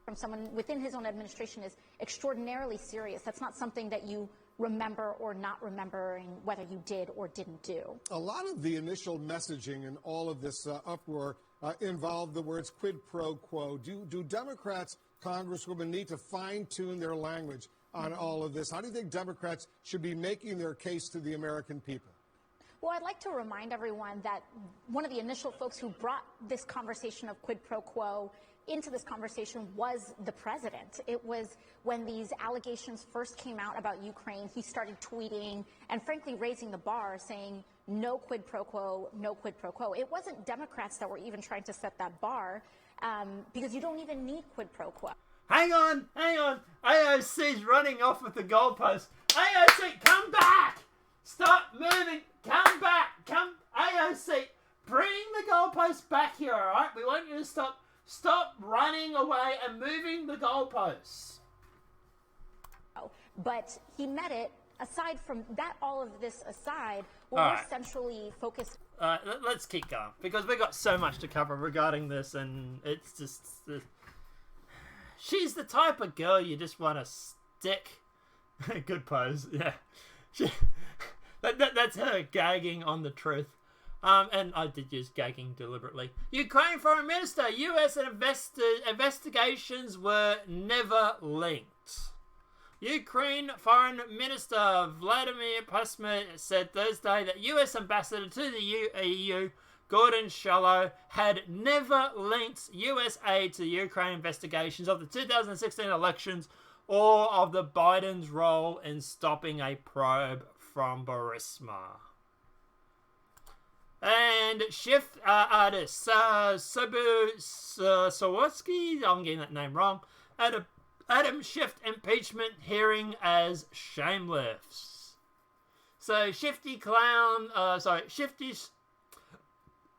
From someone within his own administration is extraordinarily serious. That's not something that you remember or not remembering whether you did or didn't do. A lot of the initial messaging in all of this uproar involved the words quid pro quo. Do Democrats, Congresswomen, need to fine-tune their language on all of this? How do you think Democrats should be making their case to the American people? Well, I'd like to remind everyone that one of the initial folks who brought this conversation of quid pro quo into this conversation was the president. It was when these allegations first came out about Ukraine, he started tweeting and frankly raising the bar, saying no quid pro quo, no quid pro quo. It wasn't Democrats that were even trying to set that bar because you don't even need quid pro quo. Hang on. AOC's running off with the goalpost. AOC, come back! Stop moving. Come back. AOC, bring the goalpost back here, all right? We want you to stop running away and moving the goalposts. But he met it. Aside from that, all of this aside, we're All more right. centrally focused. Let's keep going because we've got so much to cover regarding this, and it's just... she's the type of girl you just want to stick. Good pose, yeah. That's her gagging on the truth. And I did use gagging deliberately. Ukraine Foreign Minister, U.S. investigations were never linked. Ukraine Foreign Minister Vladimir Putin said Thursday that U.S. Ambassador to the EU, Gordon Shallow, had never linked U.S. aid to the Ukraine investigations of the 2016 elections or of the Biden's role in stopping a probe from Burisma. And shift artist Sabu Sawatsky, I'm getting that name wrong, Adam Schiff impeachment hearing as shameless. So Shifty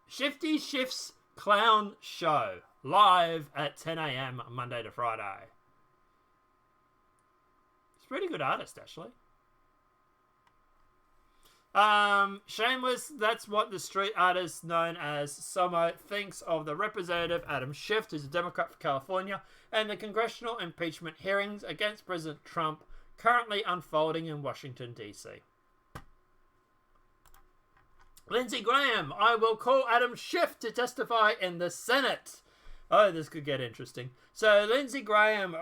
Schiff's clown show live at 10 a.m. Monday to Friday. It's a pretty good artist, actually. Shameless, that's what the street artist known as Samo thinks of the Representative Adam Schiff, who's a Democrat for California, and the congressional impeachment hearings against President Trump currently unfolding in Washington, D.C. Lindsey Graham, I will call Adam Schiff to testify in the Senate. Oh, this could get interesting. So Lindsey Graham,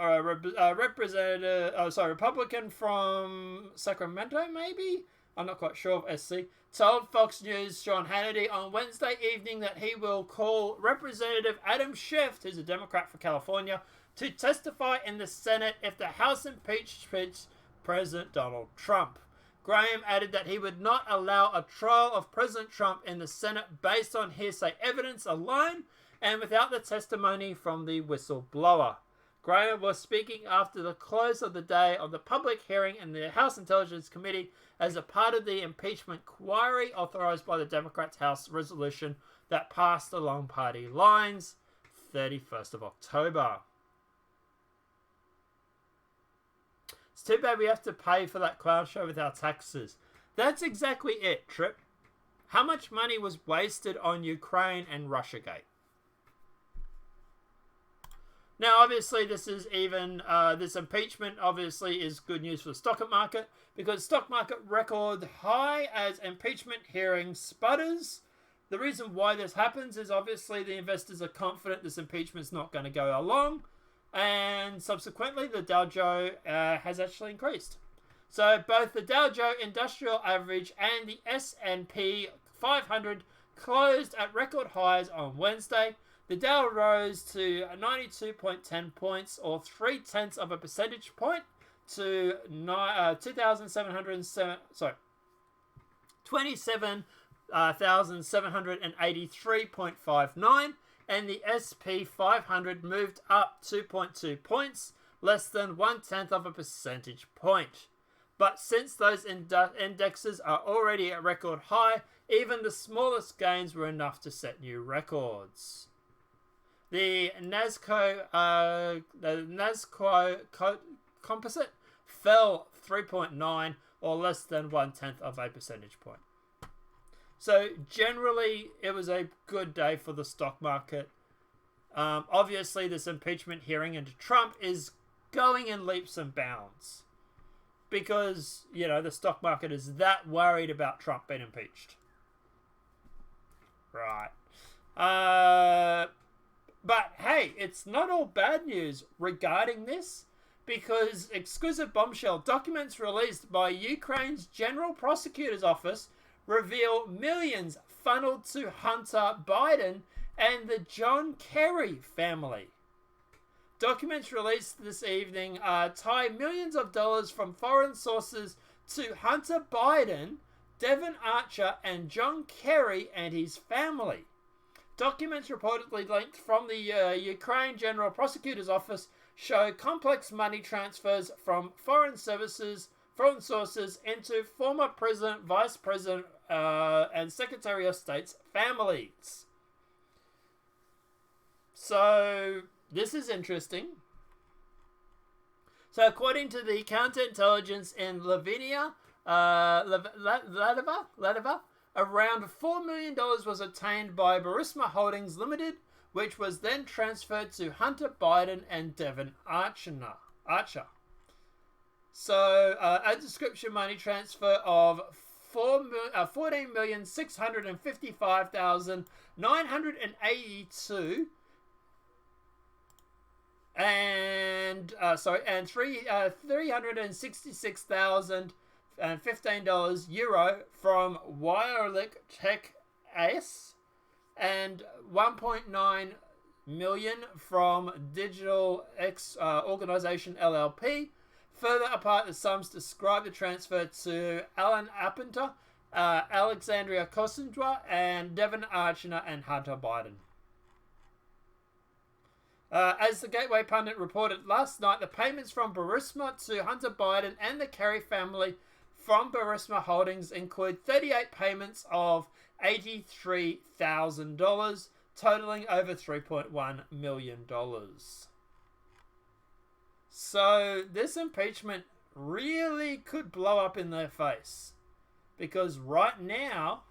Republican from Sacramento, maybe? I'm not quite sure of SC, told Fox News' Sean Hannity on Wednesday evening that he will call Representative Adam Schiff, who's a Democrat for California, to testify in the Senate if the House impeaches President Donald Trump. Graham added that he would not allow a trial of President Trump in the Senate based on hearsay evidence alone and without the testimony from the whistleblower. Graham was speaking after the close of the day of the public hearing in the House Intelligence Committee as a part of the impeachment inquiry authorized by the Democrats' House resolution that passed along party lines 31st of October. It's too bad we have to pay for that clown show with our taxes. That's exactly it, Trip. How much money was wasted on Ukraine and Russiagate? Now, obviously, this impeachment obviously is good news for the stock market because stock market record high as impeachment hearing sputters. The reason why this happens is obviously the investors are confident this impeachment is not going to go along, and subsequently the Dow Jones has actually increased. So both the Dow Jones Industrial Average and the S&P 500 closed at record highs on Wednesday. The Dow rose to 92.10 points, or 0.3 percentage point, to 27,783.59, and the SP 500 moved up 2.2 points, less than 0.1 percentage point. But since those indexes are already at record high, even the smallest gains were enough to set new records. The Nasdaq composite fell 3.9 or less than 0.1 percentage point. So generally, it was a good day for the stock market. Obviously, this impeachment hearing into Trump is going in leaps and bounds because, you know, the stock market is that worried about Trump being impeached. Right. But hey, it's not all bad news regarding this because exclusive bombshell documents released by Ukraine's General Prosecutor's Office reveal millions funneled to Hunter Biden and the John Kerry family. Documents released this evening tie millions of dollars from foreign sources to Hunter Biden, Devon Archer, and John Kerry and his family. Documents reportedly linked from the Ukraine General Prosecutor's Office show complex money transfers from foreign sources into former President, Vice President, and Secretary of State's families. So, this is interesting. So, according to the counterintelligence in Latvia, around $4 million was obtained by Burisma Holdings Limited, which was then transferred to Hunter Biden and Devon Archer. So, a description money transfer of $14,655,982 and $366,015 euro from Wirelic Tech AS and 1.9 million from Digital X Organization LLP. Further apart, the sums describe the transfer to Alan Appenter, Alexandria Kosindra, and Devon Archer and Hunter Biden. As the Gateway Pundit reported last night, the payments from Burisma to Hunter Biden and the Kerry family from Burisma Holdings include 38 payments of $83,000, totaling over $3.1 million. So this impeachment really could blow up in their face, because right now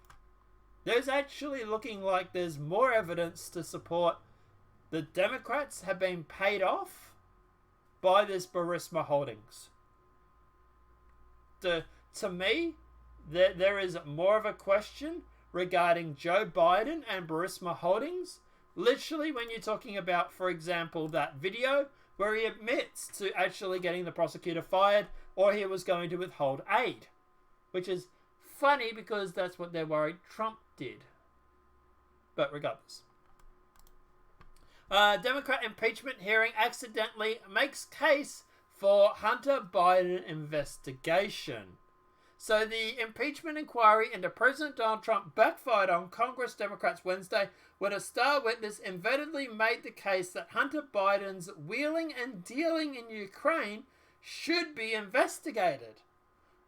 there's actually looking like there's more evidence to support the Democrats have been paid off by this Burisma Holdings. To me, there is more of a question regarding Joe Biden and Burisma Holdings. Literally, when you're talking about, for example, that video where he admits to actually getting the prosecutor fired, or he was going to withhold aid. Which is funny because that's what they're worried Trump did. But regardless. Democrat impeachment hearing accidentally makes case for Hunter Biden investigation. So the impeachment inquiry into President Donald Trump backfired on Congress Democrats Wednesday when a star witness inadvertently made the case that Hunter Biden's wheeling and dealing in Ukraine should be investigated.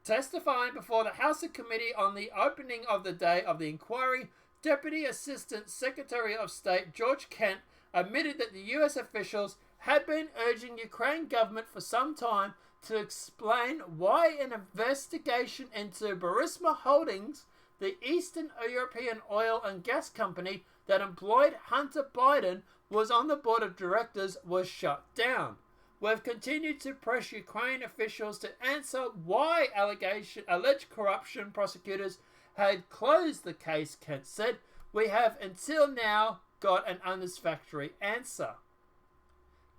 Testifying before the House Committee on the opening of the day of the inquiry, Deputy Assistant Secretary of State George Kent admitted that the U.S. officials had been urging Ukraine government for some time to explain why an investigation into Burisma Holdings, the Eastern European oil and gas company that employed Hunter Biden, was on the board of directors, was shut down. We've continued to press Ukraine officials to answer why alleged corruption prosecutors had closed the case, Kent said. We have until now got an unsatisfactory answer.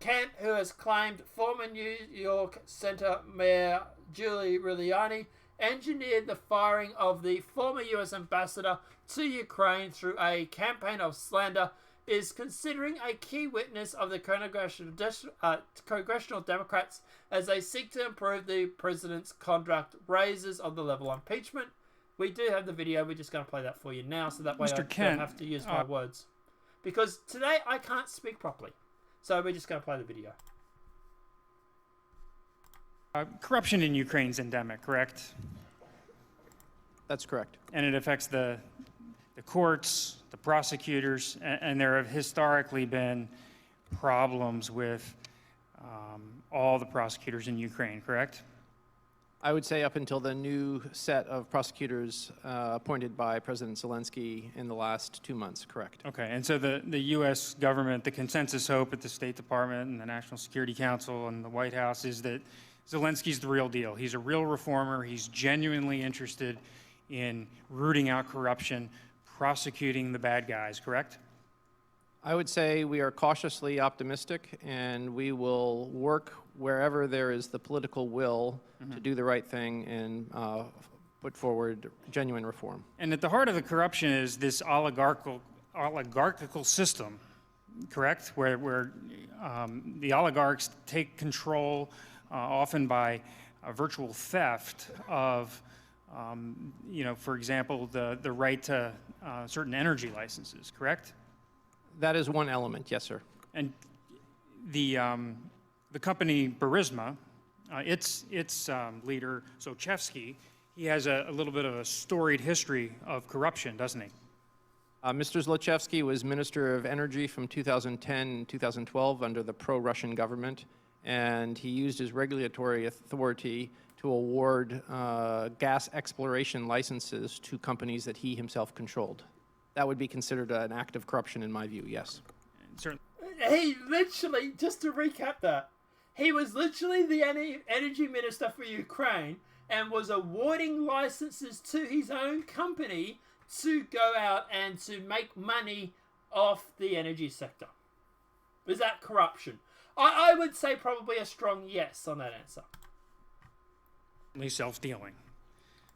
Kent, who has claimed former New York Center Mayor Julie Giuliani engineered the firing of the former U.S. ambassador to Ukraine through a campaign of slander, is considering a key witness of the Congressional Democrats as they seek to improve the president's conduct raises on the level of impeachment. We do have the video. We're just going to play that for you now, so that way Mr. I Kent, don't have to use my words. Because today I can't speak properly. So we're just going to play the video. Corruption in Ukraine is endemic, correct? That's correct. And it affects the courts, the prosecutors, and there have historically been problems with all the prosecutors in Ukraine, correct? I would say up until the new set of prosecutors appointed by President Zelensky in the last 2 months, correct. Okay, and so the U.S. government, the consensus hope at the State Department and the National Security Council and the White House is that Zelensky's the real deal. He's a real reformer. He's genuinely interested in rooting out corruption, prosecuting the bad guys, correct? I would say we are cautiously optimistic, and we will work wherever there is the political will to do the right thing and put forward genuine reform. And at the heart of the corruption is this oligarchical system, correct? Where the oligarchs take control, often by virtual theft of, for example, the right to certain energy licenses, correct? That is one element, yes, sir. And the company Burisma, its leader, Sochevsky, he has a little bit of a storied history of corruption, doesn't he? Mr. Zlochevsky was Minister of Energy from 2010 and 2012 under the pro-Russian government, and he used his regulatory authority to award gas exploration licenses to companies that he himself controlled. That would be considered an act of corruption in my view, yes. Certainly. He literally, just to recap that, he was literally the energy minister for Ukraine and was awarding licenses to his own company to go out and to make money off the energy sector. Is that corruption? I would say probably a strong yes on that answer. Self-dealing.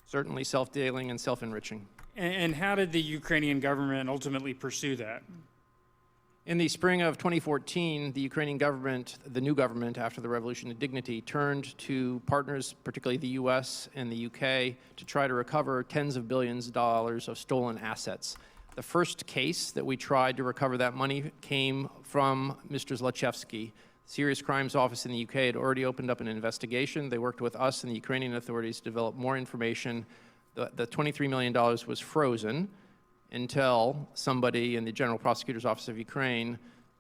Certainly self-dealing and self-enriching. And how did the Ukrainian government ultimately pursue that? In the spring of 2014, the Ukrainian government, the new government after the Revolution of Dignity, turned to partners, particularly the U.S. and the U.K., to try to recover tens of billions of dollars of stolen assets. The first case that we tried to recover that money came from Mr. Zlochevsky. The Serious Crimes Office in the UK had already opened up an investigation. They worked with us and the Ukrainian authorities to develop more information. The $23 million was frozen until somebody in the General Prosecutor's Office of Ukraine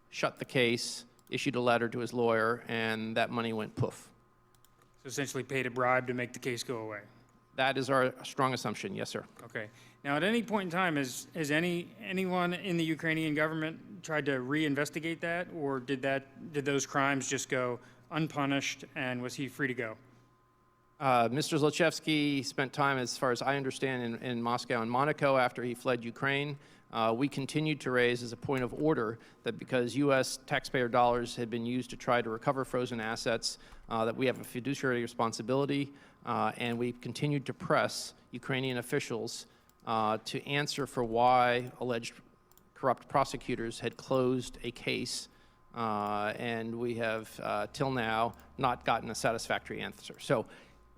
shut the case, issued a letter to his lawyer, and that money went poof. So essentially paid a bribe to make the case go away. That is our strong assumption, yes, sir. Okay. Now, at any point in time, has anyone in the Ukrainian government tried to reinvestigate that, or did those crimes just go unpunished, and was he free to go? Mr. Zlochevsky spent time, as far as I understand, in Moscow and Monaco after he fled Ukraine. We continued to raise as a point of order that because U.S. taxpayer dollars had been used to try to recover frozen assets, that we have a fiduciary responsibility, and we continued to press Ukrainian officials to answer for why alleged corrupt prosecutors had closed a case, and we have, till now, not gotten a satisfactory answer. So,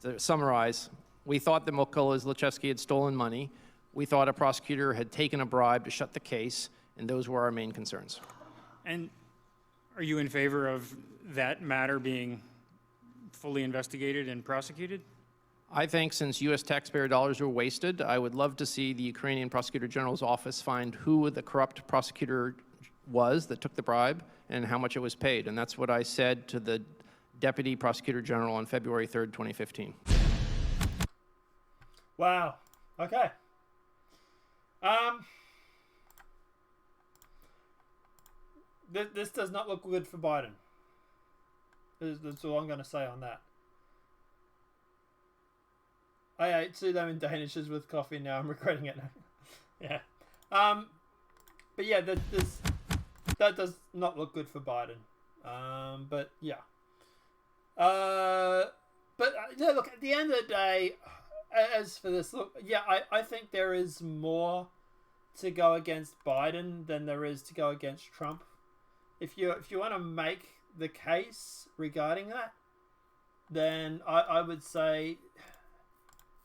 to summarize, we thought that Mykola Zlochevsky had stolen money. We thought a prosecutor had taken a bribe to shut the case, and those were our main concerns. And are you in favor of that matter being fully investigated and prosecuted? I think since U.S. taxpayer dollars were wasted, I would love to see the Ukrainian Prosecutor General's office find who the corrupt prosecutor was that took the bribe and how much it was paid. And that's what I said to the Deputy Prosecutor General on February 3rd, 2015. Wow. Okay. This does not look good for Biden. That's all I'm going to say on that. I ate them in Danishes with coffee. Now I'm regretting it. Yeah. But yeah, that does not look good for Biden. But yeah. Yeah, look, at the end of the day, as for this, look, yeah, I think there is more to go against Biden than there is to go against Trump. If you want to make the case regarding that, then I would say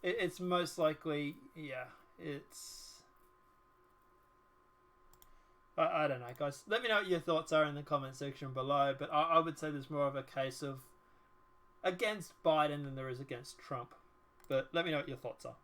it's most likely, yeah, it's... I don't know, guys. Let me know what your thoughts are in the comment section below, but I would say there's more of a case of against Biden than there is against Trump. But let me know what your thoughts are.